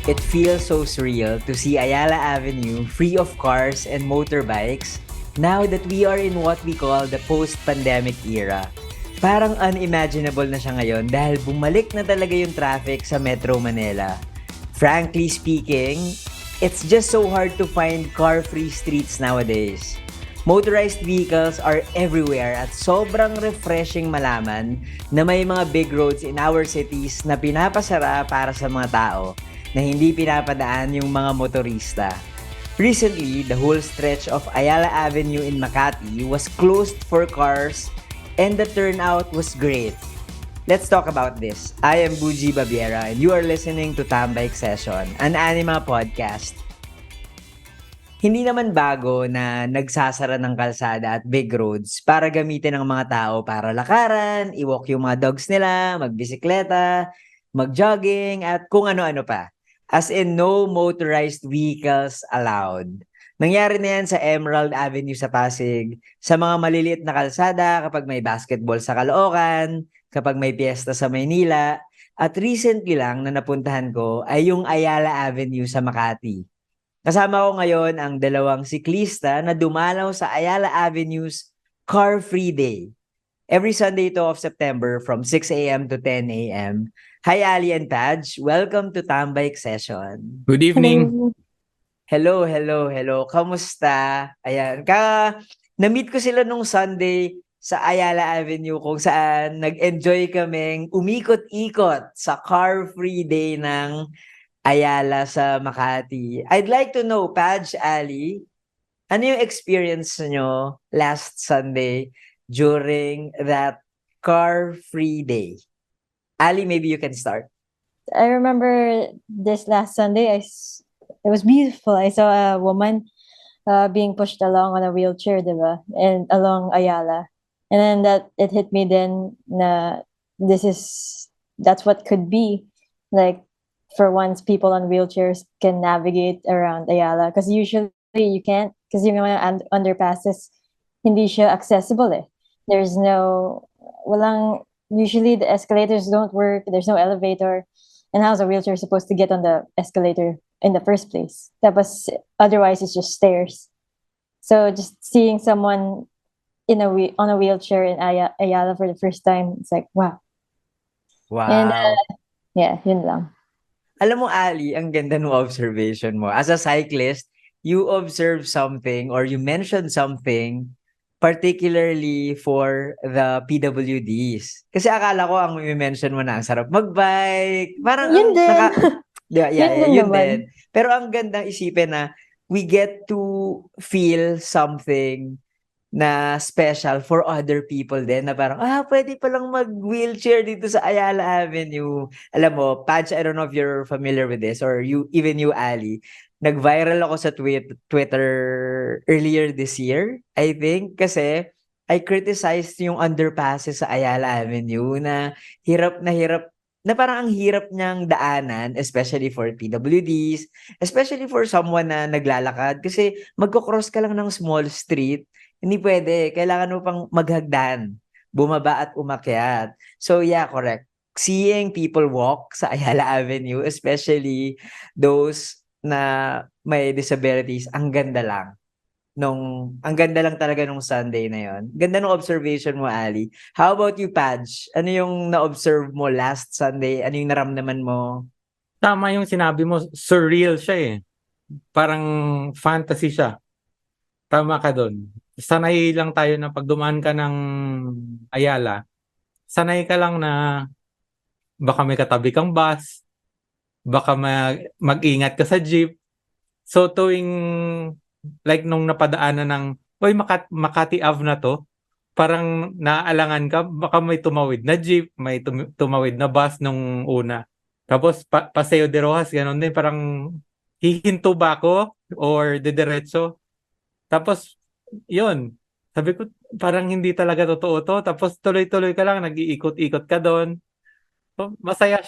It feels so surreal to see Ayala Avenue free of cars and motorbikes now that we are in what we call the post-pandemic era. Parang unimaginable na siya ngayon dahil bumalik na talaga yung traffic sa Metro Manila. Frankly speaking, it's just so hard to find car-free streets nowadays. Motorized vehicles are everywhere at sobrang refreshing malaman na may mga big roads in our cities na pinapasara para sa mga tao na hindi pinapadaan yung mga motorista. Recently, the whole stretch of Ayala Avenue in Makati was closed for cars and the turnout was great. Let's talk about this. I am Buji Babiera and you are listening to Tambike Session, an anime podcast. Hindi naman bago na nagsasara ng kalsada at big roads para gamitin ng mga tao para lakaran, i-walk yung mga dogs nila, magbisikleta, mag-jogging, at kung ano-ano pa. As in, no motorized vehicles allowed. Nangyari na yan sa Emerald Avenue sa Pasig, sa mga maliliit na kalsada kapag may basketball sa Caloocan, kapag may piyesta sa Maynila, at recently lang na napuntahan ko ay yung Ayala Avenue sa Makati. Kasama ko ngayon ang dalawang siklista na dumalaw sa Ayala Avenue's Car Free Day. Every Sunday to of September from 6 a.m. to 10 a.m. Hi Ali and Taj, welcome to Tambike Session. Good evening. Hello. Kamusta? Ayan, na-meet ko sila nung Sunday sa Ayala Avenue kung saan nag-enjoy kaming umikot-ikot sa Car Free Day ng Ayala sa Makati. I'd like to know, Paj, Ali, ano yung experience nyo last Sunday during that car-free day? Ali, maybe you can start. I remember this last Sunday. It was beautiful. I saw a woman being pushed along on a wheelchair, diba? And along Ayala, and then that it hit me then na that's what could be like. For once, people on wheelchairs can navigate around Ayala because usually you can't because yung mga underpasses hindi siya accessible eh. There's no usually the escalators don't work, there's no elevator, and how's a wheelchair supposed to get on the escalator in the first place? Tapos otherwise it's just stairs. So just seeing someone on a wheelchair in Ayala for the first time, it's like wow. Wow. And yeah, yun lang. Alam mo, Ali, ang ganda ng observation mo. As a cyclist, you observe something or you mention something particularly for the PWDs. Kasi akala ko ang i-mention mo na ang sarap mag-bike. Parang Yun din. yun din. Pero ang gandang isipin na we get to feel something na special for other people din na parang, pwede palang mag-wheelchair dito sa Ayala Avenue. Alam mo, Patch, I don't know if you're familiar with this or even you, Ali, nag-viral ako sa Twitter earlier this year, I think, kasi I criticized yung underpasses sa Ayala Avenue na hirap na parang ang hirap niyang daanan, especially for PWDs, especially for someone na naglalakad kasi magko-cross ka lang ng small street. Hindi pwede. Kailangan mo pang maghagdan, bumaba at umakyat. So yeah, correct. Seeing people walk sa Ayala Avenue, especially those na may disabilities, ang ganda lang. Ang ganda lang talaga nung Sunday na yon. Ganda ng observation mo, Ali. How about you, Paj? Ano yung na-observe mo last Sunday? Ano yung naramdaman mo? Tama yung sinabi mo, surreal siya eh. Parang fantasy siya. Tama ka doon. Sanay lang tayo na pag dumaan ka ng Ayala, sanay ka lang na baka may katabi kang bus, baka mag-ingat ka sa jeep. So tuwing like nung napadaanan ng Makati Ave na to, parang naaalangan ka, baka may tumawid na jeep, may tumawid na bus nung una. Tapos Paseo de Rojas, ganun din, parang hihinto ba ako or didiretso? Tapos yun, sabi ko parang hindi talaga totoo to. Tapos tuloy-tuloy ka lang, nag-iikot-ikot ka doon. So, masaya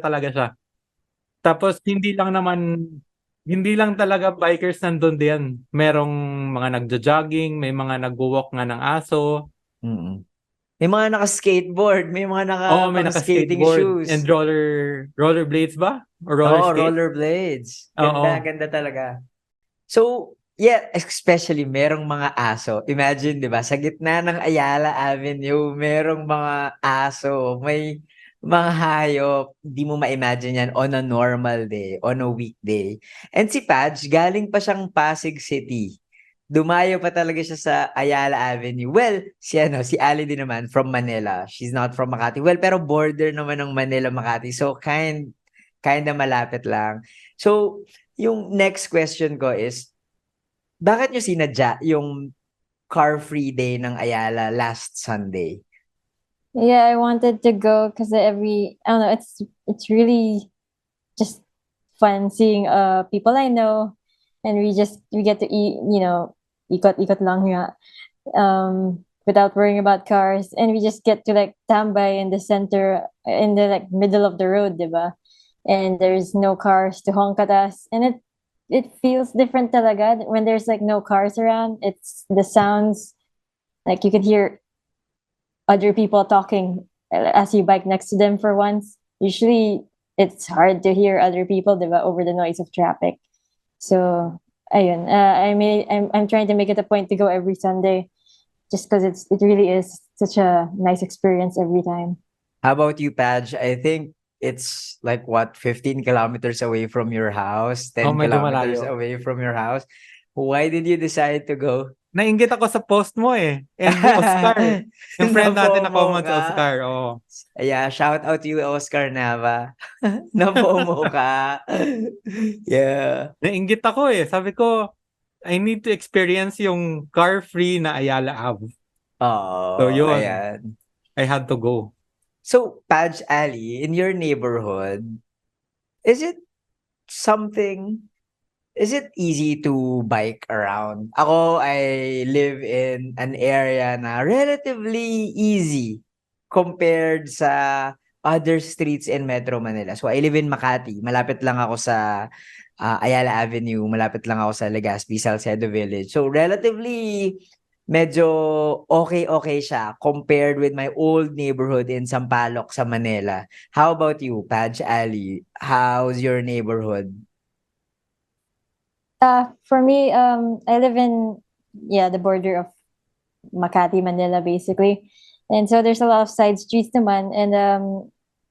talaga siya. Tapos hindi lang talaga bikers nandun din. Merong mga nagjo-jogging, may mga nagwo-walk nga ng aso. Mm-mm. May mga naka-skateboard, may mga Oo, may pang-skating naka-skateboard and shoes. rollerblades ba? Or roller Oo, skate? rollerblades. Ganda, Oo. ganda talaga. So, yeah, especially merong mga aso. Imagine, 'di ba, sa gitna ng Ayala Avenue, merong mga aso, may mga hayop. Di mo ma-imagine 'yan on a normal day, on a weekday. And si Padge, galing pa siyang Pasig City. Dumayo pa talaga siya sa Ayala Avenue. Well, si Ali din naman from Manila. She's not from Makati. Well, pero border naman ng Manila, Makati. So, kinda malapit lang. So, yung next question ko is, bakit niyo sinadya yung car-free day ng Ayala last Sunday? Yeah, I wanted to go because I don't know, it's really just fun seeing people I know, and we get to eat, ikot-ikot lang nga, without worrying about cars, and we just get to like tambay in the center, in the like middle of the road, diba? And there's no cars to honk at us, and it feels different talaga when there's like no cars around. It's the sounds, like you could hear other people talking as you bike next to them for once. Usually it's hard to hear other people, diba, over the noise of traffic. So ayun, I'm trying to make it a point to go every Sunday, just because it really is such a nice experience every time. How about you, Padge? I think it's like what, 15 kilometers away from your house, Oh, 10 medyo kilometers malayo. away from your house. Why did you decide to go? Nainggit ako sa post mo eh. And Oscar, yung friend natin na Na-FOMO common si ka? Oscar. Oo. Yeah, shout out to you, Oscar Nava. Na-FOMO ka. Yeah. Nainggit ako eh. Sabi ko, I need to experience yung car-free na Ayala Ave. So Oo, yun, ayan. I had to go. So, Padge Ali, in your neighborhood, is it something is it easy to bike around? Ako, I live in an area na relatively easy compared sa other streets in Metro Manila. So, I live in Makati. Malapit lang ako sa Ayala Avenue. Malapit lang ako sa Legazpi, Salcedo Village. So, relatively medyo okay siya compared with my old neighborhood in Sampaloc sa Manila. How about you, Padge Ali? How's your neighborhood? For me, I live in, the border of Makati, Manila, basically. And so there's a lot of side streets naman, and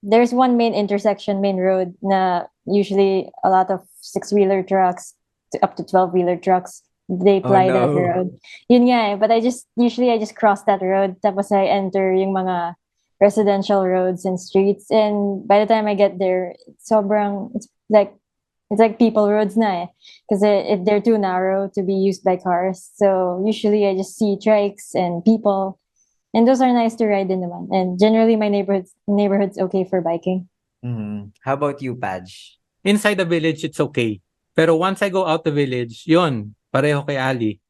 there's one main road na usually a lot of six-wheeler trucks to up to 12-wheeler trucks, they Oh ply that no. road. Yun nga eh, but I just cross that road, tapos I enter yung mga residential roads and streets, and by the time I get there, it's like people roads na eh, because they're too narrow to be used by cars. So usually I just see trikes and people, and those are nice to ride in naman. And generally my neighborhood's okay for biking. How about you, Padge? Inside the village, it's okay. Pero once I go out the village, yun, pareho kay Ali.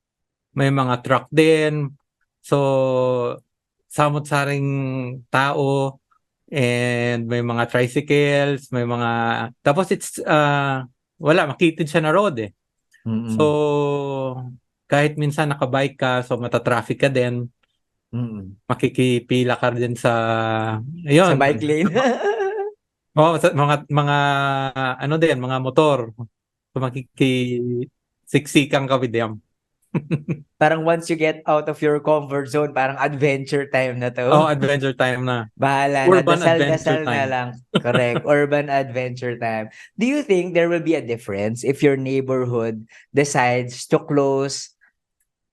May mga truck din. So, samot-saring tao. And may mga tricycles, may mga... Tapos it's, wala, makitid siya na road eh. Mm-mm. So, kahit minsan nakabike ka, so matatraffic ka din. Mm-mm. Makikipila ka din sa... Sa Ayun. bike lane. Oo, sa mga ano din, mga motor. So makikisiksikan ka with them. Parang once you get out of your comfort zone, parang adventure time na to. Oh, adventure time na. Bahala na, Urban dasal-dasal adventure na time. lang. Correct. Urban adventure time. Do you think there will be a difference if your neighborhood decides to close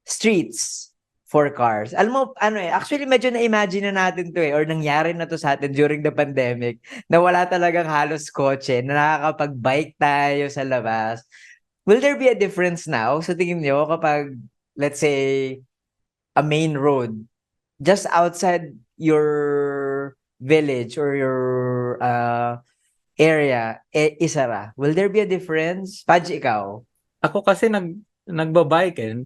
streets for cars? Alam mo, actually medyo na-imagine na natin to eh, or nangyari na to sa atin during the pandemic, na wala talagang halos kotse, na nakakapag-bike tayo sa labas. Will there be a difference now sa tingin nyo kapag, let's say, a main road just outside your village or your area isara? Will there be a difference? Padge, ikaw? Ako kasi nagbabike eh.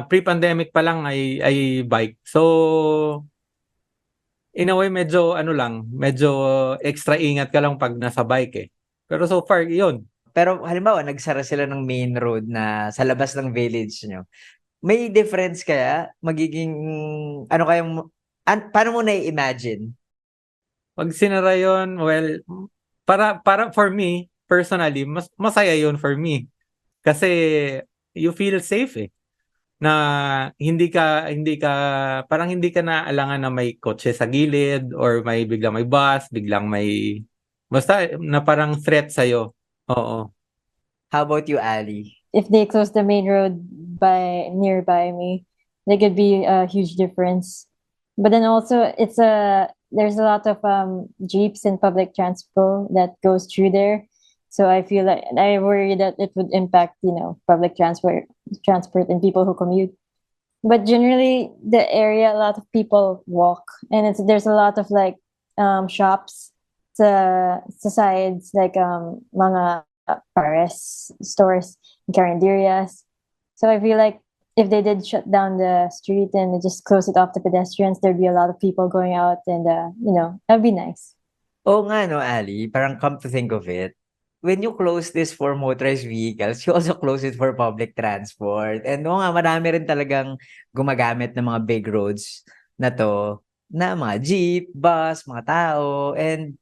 Pre-pandemic pa lang ay bike. So in a way medyo medyo extra ingat ka lang pag nasa bike eh. Pero so far 'yun. Pero halimbawa, nagsara sila ng main road na sa labas ng village nyo. May difference kaya? Magiging, ano kayang Paano mo na-imagine? Pag sinara yun, well, para for me, personally, masaya yun for me. Kasi you feel safe eh. Na parang hindi ka naalangan na may kotse sa gilid or biglang may bus, biglang may, basta na parang threat sa'yo. Oo. How about you, Ali? If they close the main road by nearby me, there could be a huge difference. But then also there's a lot of jeeps and public transport that goes through there. So I feel like I worry that it would impact, public transport and people who commute. But generally the area, a lot of people walk, and there's a lot of like shops sa sides, like mga pares stores, carinderias. So I feel like if they did shut down the street and just close it off to pedestrians, there'd be a lot of people going out, and that'd be nice. Oo nga, no, Ali. Parang come to think of it, when you close this for motorized vehicles, you also close it for public transport. And oo nga, marami rin talagang gumagamit ng mga big roads na to, na mga jeep, bus, mga tao, and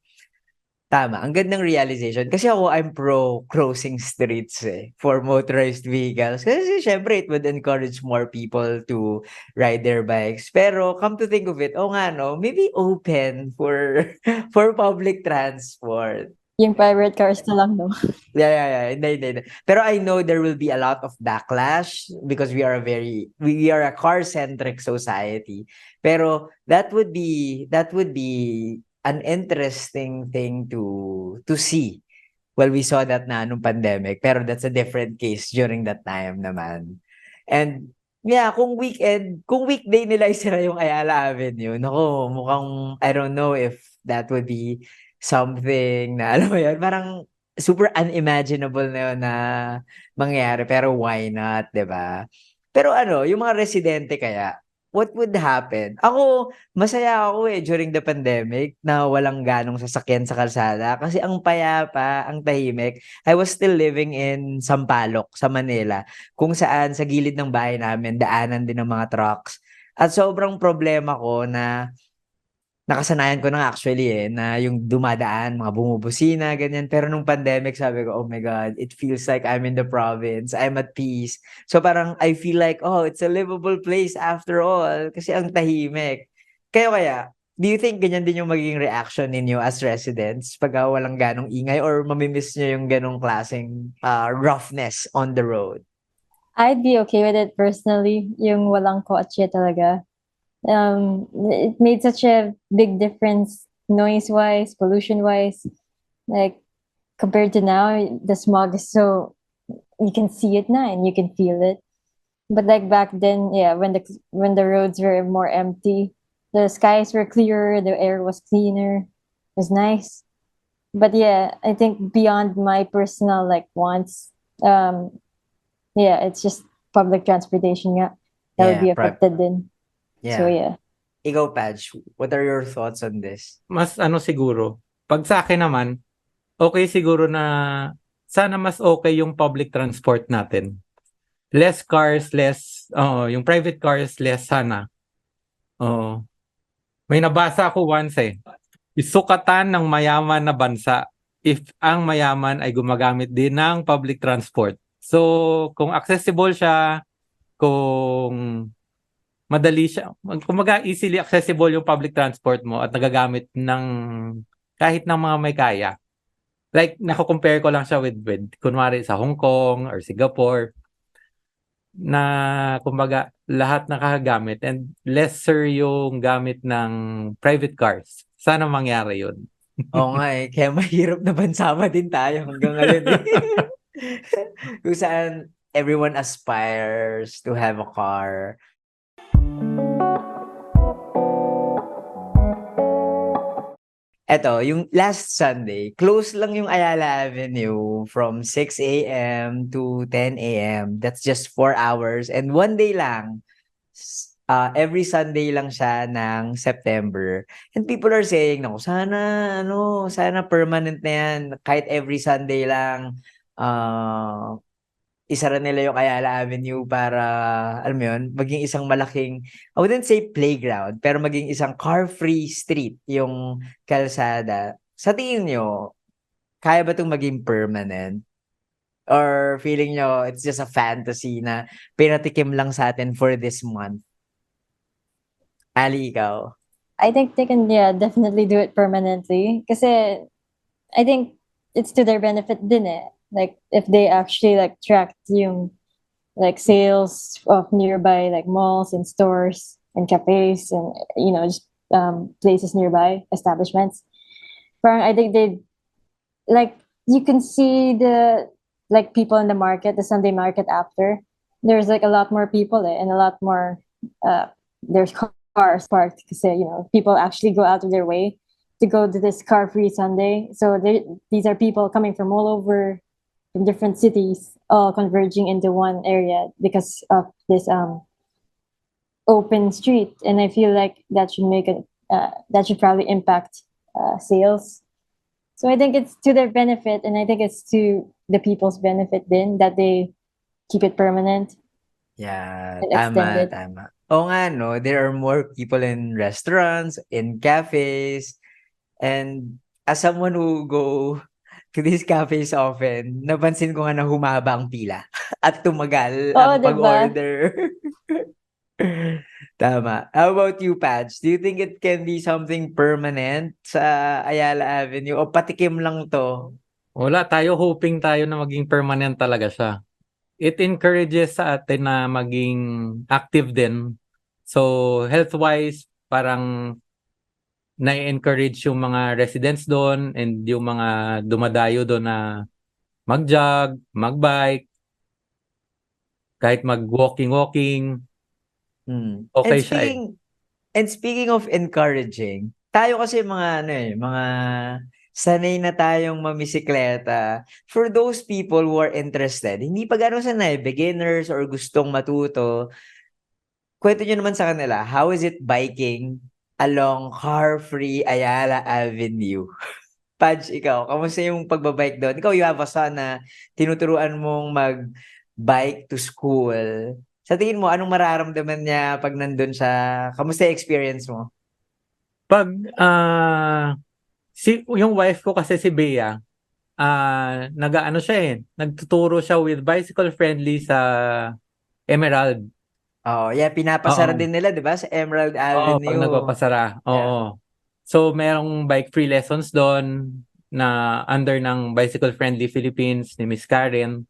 tama, ang gandang realization. Kasi ako, I'm pro closing streets for motorized vehicles. Kasi syempre, it would encourage more people to ride their bikes. Pero come to think of it, oh nga no, maybe open for for public transport. Yung private cars na lang, no? Yeah. Hindi. Pero I know there will be a lot of backlash because we are a car-centric society. Pero that would be an interesting thing to see. Well, we saw that na nung pandemic, pero that's a different case during that time naman. And yeah, kung weekday nila isira yung Ayala Avenue, nako, mukhang I don't know if that would be something na alam mo yun, parang super unimaginable na yun na mangyari, pero why not, 'di ba? Pero ano, yung mga residente kaya, what would happen? Ako, masaya ako during the pandemic na walang ganong sasakyan sa kalsada kasi ang payapa, ang tahimik. I was still living in Sampaloc, sa Manila, kung saan sa gilid ng bahay namin daanan din ng mga trucks. At sobrang problema ko na nakasanayan ko na actually na yung dumadaan, mga bumubusina, ganyan. Pero nung pandemic, sabi ko, oh my God, it feels like I'm in the province. I'm at peace. So parang I feel like, oh, it's a livable place after all. Kasi ang tahimik. Kaya, do you think ganyan din yung magiging reaction ninyo as residents pag walang ganong ingay or mamimiss nyo yung ganong klaseng roughness on the road? I'd be okay with it personally, yung walang kotse talaga. It made such a big difference noise-wise, pollution-wise. Like, compared to now, the smog is so, you can see it now and you can feel it. But like back then, yeah, when the roads were more empty, the skies were clearer, the air was cleaner. It was nice. But yeah, I think beyond my personal like wants, yeah, it's just public transportation nga that would be affected din. So yeah. Ikaw, Padge, what are your thoughts on this? Mas siguro, pag sa akin naman, okay siguro na sana mas okay yung public transport natin. Less cars, yung private cars, less sana. Oo. May nabasa ako once Isukatan ng mayaman na bansa if ang mayaman ay gumagamit din ng public transport. So, kung accessible siya, kung madali siya, kumbaga easily accessible yung public transport mo at nagagamit ng kahit ng mga may kaya. Like, nako-compare ko lang siya with kunwari sa Hong Kong or Singapore, na kumbaga lahat nakakagamit and lesser yung gamit ng private cars. Sana mangyari yun. Oo nga kaya mahirap na bansama din tayo hanggang ngayon Kung saan everyone aspires to have a car. Eto, yung last Sunday, close lang yung Ayala Avenue from 6 a.m. to 10 a.m. That's just 4 hours. And one day lang, every Sunday lang siya ng September. And people are saying, naku, sana permanent na yan. Kahit every Sunday lang, isara nila yung Ayala Avenue para, alam mo yun, maging isang malaking, I wouldn't say playground, pero maging isang car-free street yung kalsada. Sa tingin nyo, kaya ba itong maging permanent? Or feeling nyo it's just a fantasy na pinatikim lang sa atin for this month? Ali, ikaw? I think they can, yeah, definitely do it permanently. Kasi I think it's to their benefit din eh. Like, if they actually like track yung like sales of nearby like malls and stores and cafes and just places nearby establishments. Parang I think they like you can see the like people in the market, the Sunday market after. There's like a lot more people and a lot more there's cars parked because people actually go out of their way to go to this car-free Sunday. So these are people coming from all over, from different cities, all converging into one area because of this open street. And I feel like that should probably impact sales. So I think it's to their benefit, and I think it's to the people's benefit then that they keep it permanent Yeah, and tama, extended. tama. Oo nga, no? There are more people in restaurants, in cafes, and as someone who go to these cafes often, napansin ko nga na humaba ang pila at tumagal Oo, ang diba? pag-order. Tama. How about you, Patch? Do you think it can be something permanent sa Ayala Avenue o patikim lang to? Wala, hoping tayo na maging permanent talaga siya. It encourages sa atin na maging active din. So, health-wise, parang na-encourage yung mga residents doon and yung mga dumadayo doon na mag-jog, mag-bike, kahit mag-walking-walking, Hmm. And okay siya eh. speaking of encouraging, tayo kasi mga sanay na tayong mamisikleta. For those people who are interested, hindi pa gano'n sanay, beginners or gustong matuto, kwento nyo naman sa kanila, how is it biking along car-free Ayala Avenue? Pudge, ikaw, kamusta yung pagbabike doon? Ikaw, you have a son na tinuturuan mong mag-bike to school. Sa tingin mo, anong mararamdaman niya pag nandun siya? Kamusta yung experience mo? Pag yung wife ko kasi si Bea, nag-aano siya eh, nagtuturo siya with bicycle friendly sa Emerald. Oh, yeah, pinapasara Oo. din nila, 'di ba, sa Emerald Oo, pag Avenue. nagpapasara. Yeah. Oo. So, merong bike free lessons doon na under ng Bicycle Friendly Philippines ni Miss Karen.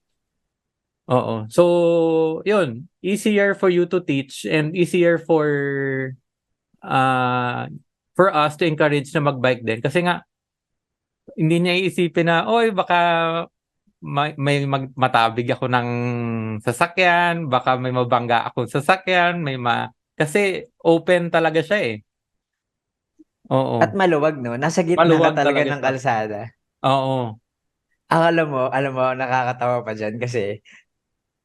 Oo. So, yun. Easier for you to teach and easier uh, for us to encourage na mag-bike din. Kasi nga, hindi niya iisipin na, oy, baka matabig ako ng sasakyan, baka may mabangga akong sasakyan, kasi open talaga siya eh. At Oo. maluwag, 'no? Nasa gitna ka Maluwag talaga talaga ng siya. kalsada. Oo. Alam mo, nakakatawa pa diyan kasi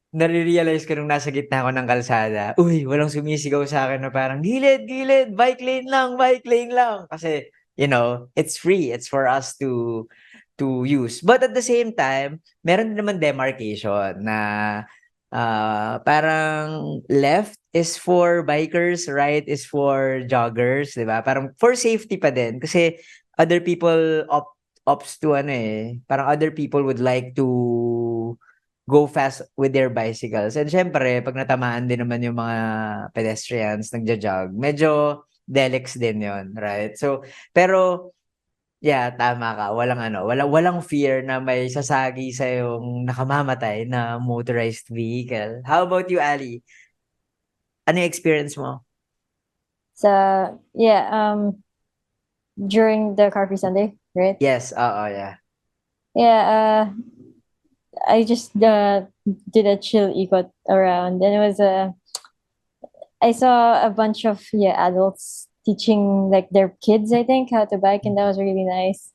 nare-realize ko nung nasa gitna ako ng kalsada, uy, walang sumisigaw sa akin na parang, "Gilid, gilid, bike lane lang." Kasi, it's free. It's for us to use. But at the same time, meron din naman demarcation na parang left is for bikers, right is for joggers, 'di ba? Parang for safety pa din kasi other people opts to parang other people would like to go fast with their bicycles. And syempre, pag natamaan din naman yung mga pedestrians nagja-jog, medyo delex din 'yon, right? So, pero yeah, tama ka. Walang fear na may sasagi sa yung nakamamatay na motorized vehicle. How about you, Ali? Ano yung experience mo? So yeah, during the Car Free Sunday, right? Yes, oo, yeah. Yeah, I just did a chill ikot around, and it was I saw a bunch of adults teaching like their kids, I think, how to bike, and that was really nice.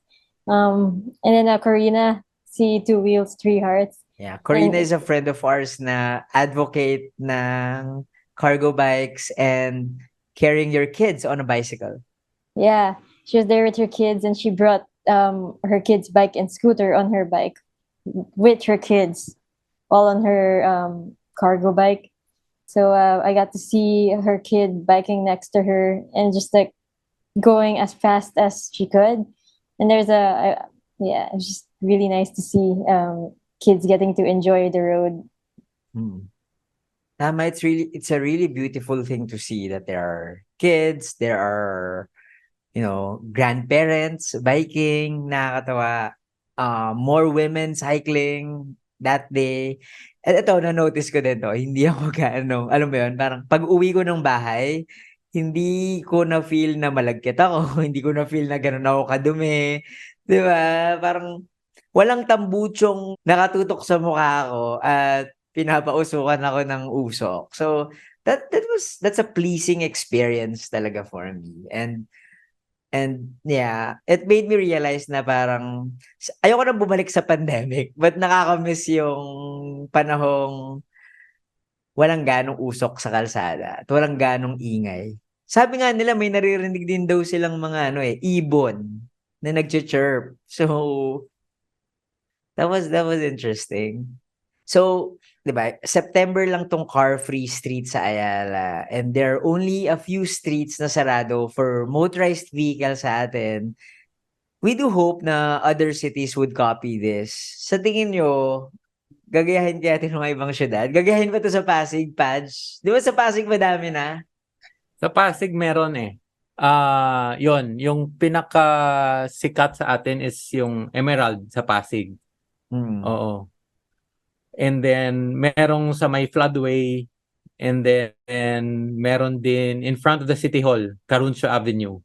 And then Corina, see Two Wheels, Three Hearts. Yeah, Corina And is a friend of ours na advocate ng cargo bikes and carrying your kids on a bicycle. yeah, she was there with her kids, and she brought her kids' bike and scooter on her bike with her kids all on her cargo bike. So I got to see her kid biking next to her and just like going as fast as she could. And yeah, it's just really nice to see kids getting to enjoy the road. Hmm. Tama, it's a really beautiful thing to see that there are kids, there are, grandparents biking, nakakatawa. More women cycling that day. At ito, na-notice ko din 'to, hindi ako gaano, alam mo 'yun, parang pag-uwi ko ng bahay, hindi ko na-feel na malagkit ako, hindi ko na-feel na gano'n ako kadumi, 'di ba? Parang walang tambutsong nakatutok sa mukha ko at pinapausukan ako ng usok. So, that's a pleasing experience talaga for me. And yeah, it made me realize na parang ayoko na bumalik sa pandemic, but nakaka-miss yung panahong walang ganong usok sa kalsada at walang ganong ingay. Sabi nga nila may naririnig din daw silang mga ibon na nagche-chirp. So, that was interesting. So, 'di ba, September lang 'tong car-free street sa Ayala and there are only a few streets na sarado for motorized vehicles sa atin. We do hope na other cities would copy this. Sa tingin niyo, gagayahin kaya natin mga ibang syudad? Gagayahin ba 'to sa Pasig, Paj? 'Di ba sa Pasig madami na? Sa Pasig meron eh. Yon, yung pinaka-sikat sa atin is yung Emerald sa Pasig. Hmm. Oo. And then merong sa may floodway, and then meron din in front of the City Hall, Caruncio Avenue.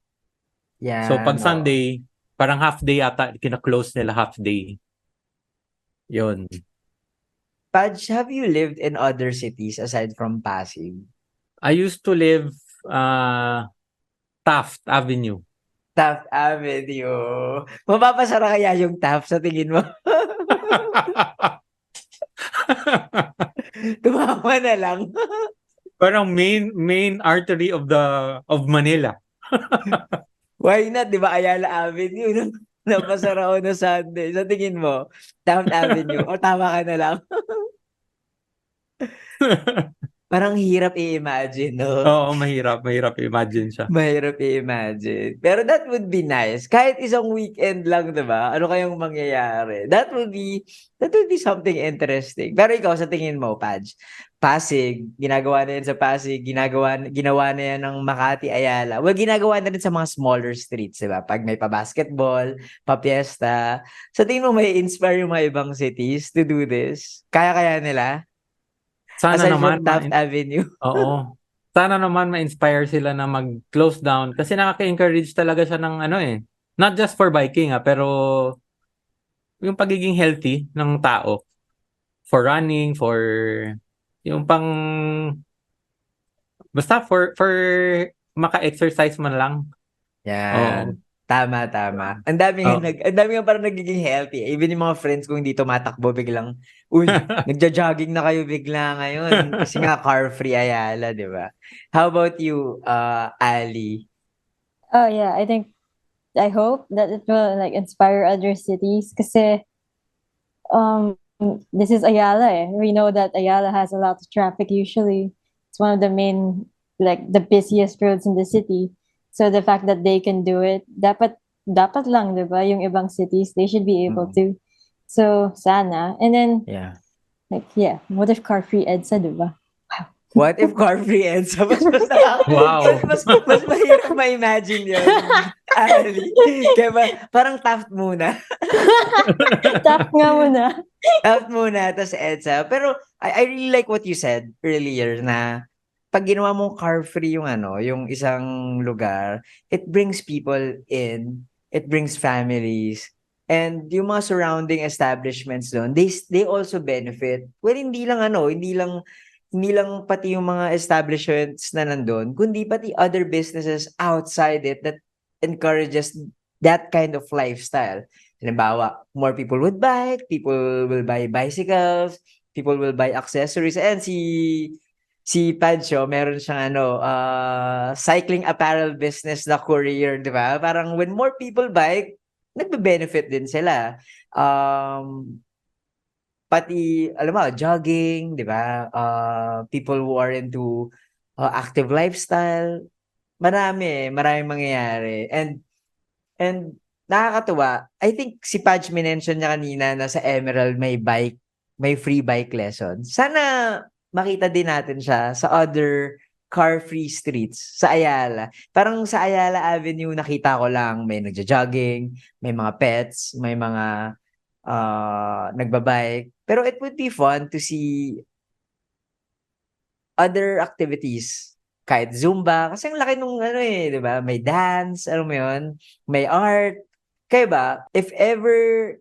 So pag Yan, oo. Sunday, parang half day yata, kina-close nila half day. Yon. Paj, have you lived in other cities aside from Pasig? I used to live Taft Avenue. Taft Avenue. Mapapasara kaya yung Taft sa tingin mo? Tumawa na lang. Parang main artery of Manila. Why not? Di ba Ayala Avenue? Napasara ko na Sunday. Sa tingin mo, Taft Avenue? O tama ka na lang? Parang hirap i-imagine, no? Oo, mahirap imagine siya. Mahirap i-imagine. Pero that would be nice. Kahit isang weekend lang, 'di ba? Ano kayang mangyayari? That would be something interesting. Pero ikaw sa tingin mo, Paj, Pasig, ginagawa na yan sa Pasig, ginawa na yan ng Makati, Ayala. Well, ginagawa na rin sa mga smaller streets, 'di ba? Pag may pa-basketball, pa-fiesta. Sa tingin mo may inspire yung mga ibang cities to do this? Kaya nila? Sana Aside naman from Taft Avenue. Oo. Sana naman ma-inspire sila na mag-close down kasi nakaka-encourage talaga siya ng not just for biking pero yung pagiging healthy ng tao, for running, for yung basta for maka-exercise man lang. Yan. Tama. Ang dami Oo. ang dami nga parang nagiging healthy. Even yung mga friends ko hindi tumatakbo biglang, uy, nagja-jogging na kayo bigla ngayon kasi nga car-free Ayala, di ba? How about you, Ali? Oh yeah, I hope that it will like inspire other cities kasi this is Ayala eh. We know that Ayala has a lot of traffic usually. It's one of the main like the busiest roads in the city. So the fact that they can do it, dapat lang, 'di ba? Yung ibang cities, they should be able to. So sana. And then Yeah. like yeah, what if car-free EDSA, 'di ba? What if car-free EDSA? Wow. Mas mahirap ma-imagine yun. Ali. Kaya parang Taft muna. Tap nga muna. Taft muna, tas EDSA. Pero I really like what you said earlier na pag ginawa mong car-free yung isang lugar, it brings people in, it brings families, and yung mga surrounding establishments doon, they also benefit. Well, hindi lang pati yung mga establishments na nandun, kundi pati other businesses outside it that encourages that kind of lifestyle. Halimbawa, more people would bike, people will buy bicycles, people will buy accessories, and si Padjo, meron siyang cycling apparel business na courier, di ba? Parang when more people bike, nagbe-benefit din sila. pati, alam mo, jogging, di ba? People who are into active lifestyle. Maraming mangyayari. And nakakatuwa. I think si Paj minention niya kanina na sa Emerald may free bike lesson. Sana makita din natin siya sa other car-free streets sa Ayala. Parang sa Ayala Avenue nakita ko lang may nagja-jogging, may mga pets, may mga nagbabike. Pero it would be fun to see other activities. Kahit Zumba. Kasi ang laki nung ano eh, di ba? May dance, alam mo yun? May art. Kaya ba, if ever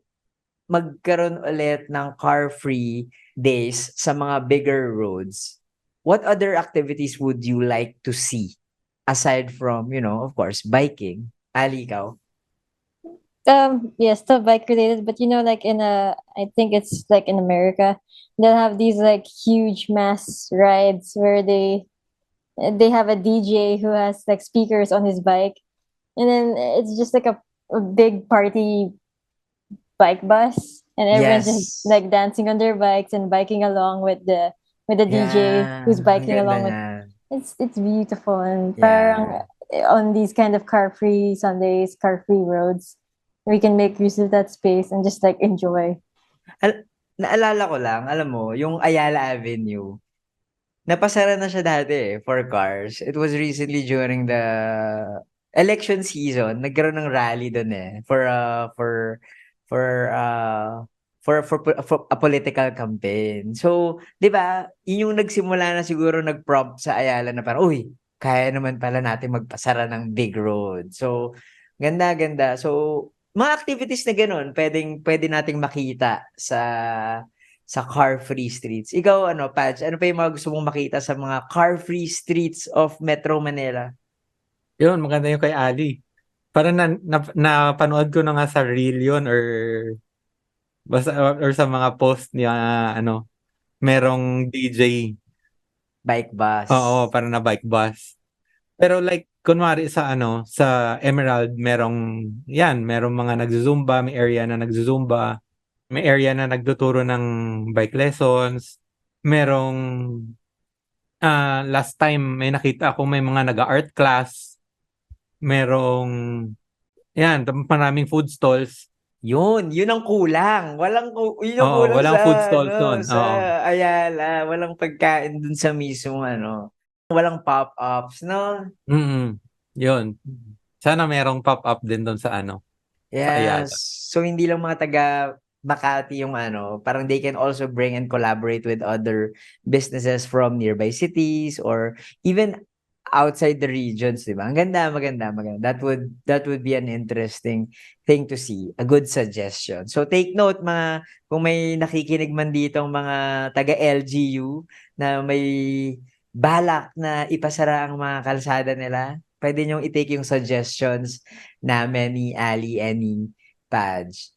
magkaroon ulit ng car-free days sa mga bigger roads, what other activities would you like to see? Aside from, of course, biking. Ali, ikaw? Yeah, still bike related, but like I think it's like in America, they'll have these like huge mass rides where they have a DJ who has like speakers on his bike, and then it's just like a big party bike bus, and everyone's just Yes. like dancing on their bikes and biking along with the DJ who's Yeah, ang biking ganda along with. niyan. It's beautiful, and Yeah. parang on these kind of car-free Sundays, car-free roads, we can make use of that space and just like enjoy. Naalala ko lang, alam mo, yung Ayala Avenue, napasara na siya dati for cars. It was recently during the election season, nagkaroon ng rally doon for a political campaign. So, 'di ba? Yun yung nagsimula na siguro nag-prompt sa Ayala na parang, uy, kaya naman pala natin magpasara ng big road. So, ganda. So, mga activities na gano'n, pwede nating makita sa car-free streets. Ikaw, Patch, ano pa yung mga gusto mong makita sa mga car-free streets of Metro Manila? Yun, maganda yung kay Ali. Parang napanood ko na nga sa reel yun or sa mga post niya, merong DJ. Bike bus. Oo, parang na bike bus. Pero like, kunwari sa Emerald, merong mga nagzuzumba, may area na nagzuzumba, may area na nagtuturo ng bike lessons, merong, last time may nakita ako may mga nag-art class, merong, maraming food stalls. Yun ang kulang. Yun ang Oo, kulang walang food stalls doon. sa Oo. Ayala. Walang pagkain dun sa mismo, walang pop-ups, no? Yun. Sana merong pop-up din doon sa sa Ayala. Yes. So, hindi lang mga taga Makati yung parang they can also bring and collaborate with other businesses from nearby cities or even outside the regions, di ba? Ang ganda, maganda. That would be an interesting thing to see. A good suggestion. So, take note, kung may nakikinig man dito mga taga LGU na may balak na ipasara ang mga kalsada nila, pwede niyong i-take yung suggestions namin ni Ali and ni Paj.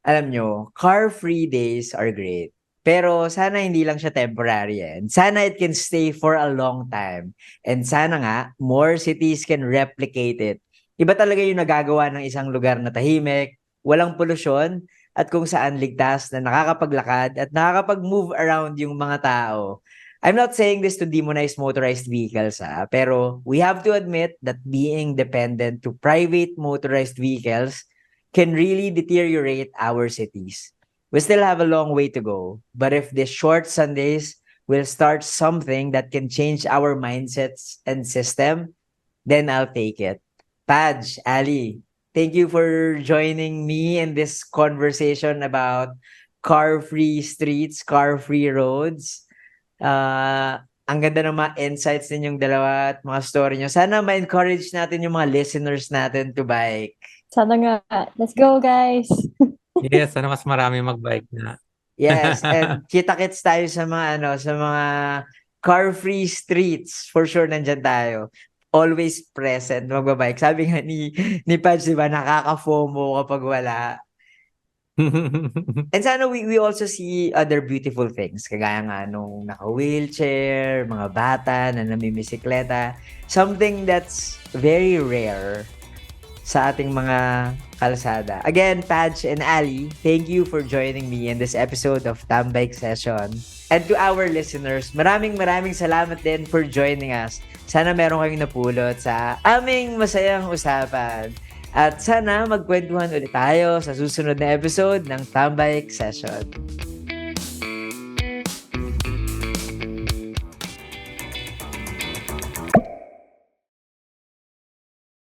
Alam nyo, car-free days are great. Pero sana hindi lang siya temporary and sana it can stay for a long time. And sana nga, more cities can replicate it. Iba talaga yung nagagawa ng isang lugar na tahimik, walang polusyon, at kung saan ligtas na nakakapaglakad at nakakapag-move around yung mga tao. I'm not saying this to demonize motorized vehicles, pero we have to admit that being dependent to private motorized vehicles can really deteriorate our cities. We still have a long way to go, but if these short Sundays will start something that can change our mindsets and system, then I'll take it. Paj, Ali, thank you for joining me in this conversation about car-free streets, car-free roads. Ang ganda ng mga insights ninyong dalawa at mga story nyo. Sana ma-encourage natin yung mga listeners natin to bike. Sana nga. Let's go, guys. Yes, sana mas marami mag-bike na. Yes, and kita-kits tayo sa mga car-free streets. For sure, nandyan tayo. Always present, magbabike. Sabi nga ni Paj, diba, nakaka-FOMO kapag wala. And sana we also see other beautiful things. Kagaya nga nung naka-wheelchair, mga bata na namimisikleta. Something that's very rare sa ating mga kalsada. Again, Taj and Ali, thank you for joining me in this episode of Tambike Session. And to our listeners, maraming salamat din for joining us. Sana meron kayong napulot sa aming masayang usapan. At sana magkwentuhan ulit tayo sa susunod na episode ng Tambike Session.